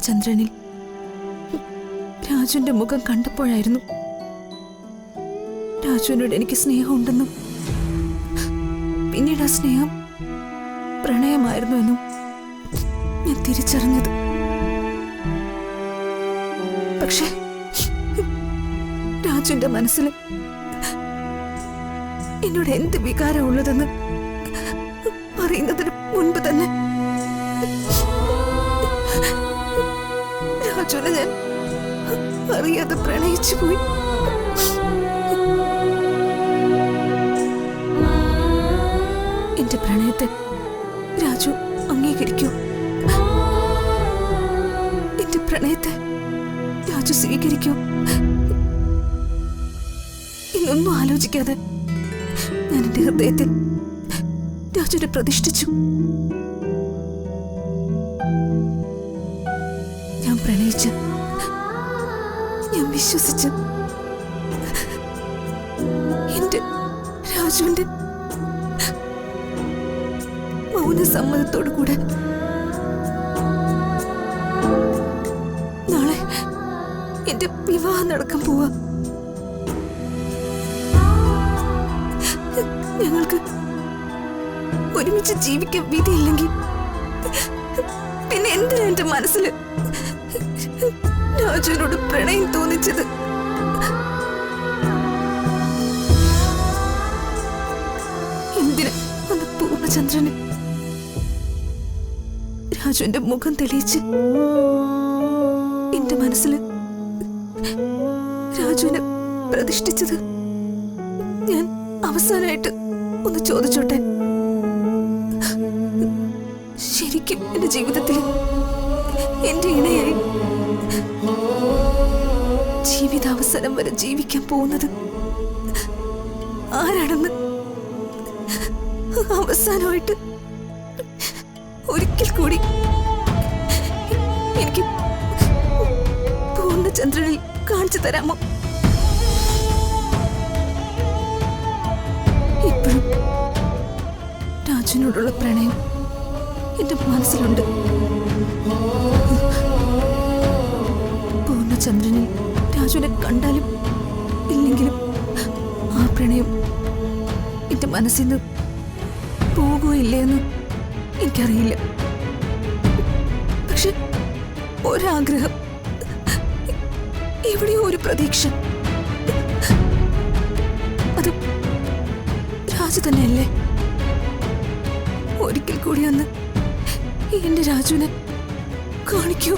ചന്ദ്രനിൽ രാജുവിന്റെ മുഖം കണ്ടപ്പോഴായിരുന്നു രാജുവിനോട് എനിക്ക് സ്നേഹമുണ്ടെന്നും പിന്നീട് ആ സ്നേഹം പ്രണയമായിരുന്നു എന്നും ഞാൻ തിരിച്ചറിഞ്ഞത്. പക്ഷേ രാജുവിന്റെ മനസ്സിൽ എന്നോട് എന്ത് വികാരമുള്ളതെന്ന് അറിയുന്നതിന് മുൻപ് തന്നെ രാജുവിനെ ഞാൻ അറിയാതെ പ്രണയിച്ചു പോയി. എന്റെ പ്രണയത്തെ രാജു അംഗീകരിക്കൂ? എന്റെ പ്രണയത്തെ രാജു സ്വീകരിക്കൂ? ഇന്നൊന്നും ആലോചിക്കാതെ ഞാൻ എന്റെ ഹൃദയത്തിൽ രാജുവിനെ പ്രതിഷ്ഠിച്ചു. ഞാൻ പ്രണയിച്ച്, ഞാൻ വിശ്വസിച്ച് എന്റെ രാജുവിന്റെ മൗന സമ്മതത്തോടു കൂടെ നാളെ എന്റെ വിവാഹം നടക്കാൻ പോവാ. ഞങ്ങൾക്ക് ഒരുമിച്ച് ജീവിക്കാൻ വിധിയില്ലെങ്കിൽ പിന്നെ എന്തിനാ എന്റെ മനസ്സിൽ രാജുവിനോട് പ്രണയം തോന്നിച്ചത്? എന്തിനാ അന്ന് പൂർണ്ണചന്ദ്രന് രാജുവിന്റെ മുഖം തെളിയിച്ച് എന്റെ മനസ്സിൽ രാജുവിനെ പ്രതിഷ്ഠിച്ചത്? ഞാൻ അവസാനമായിട്ട് ഒന്ന് ചോദിച്ചോട്ടെ, ശരിക്കും എന്റെ ജീവിതത്തിൽ എന്റെ ഇണയായി ജീവിതാവസാനം വരെ ജീവിക്കാൻ പോകുന്നത് ആരാണെന്ന് അവസാനമായിട്ട് ഒരിക്കൽ കൂടി എനിക്ക് പൂർണ്ണചന്ദ്രനിൽ കാണിച്ചു തരാമോ? ഇപ്പോഴും രാജുവിനോടുള്ള പ്രണയം എന്റെ മനസ്സിലുണ്ട്. പൂർണ്ണചന്ദ്രനിൽ രാജുവിനെ കണ്ടാലും ഇല്ലെങ്കിലും ആ പ്രണയം എന്റെ മനസ്സിൽ നിന്ന് പോകുകയില്ലെന്ന് എനിക്കറിയില്ല. പക്ഷെ ഒരാഗ്രഹം, എവിടെയോ ഒരു പ്രതീക്ഷ, അത് രാജു തന്നെയല്ലേ? ഒരിക്കൽ കൂടി ഒന്ന് എന്റെ രാജുവിനെ കാണിക്കൂ.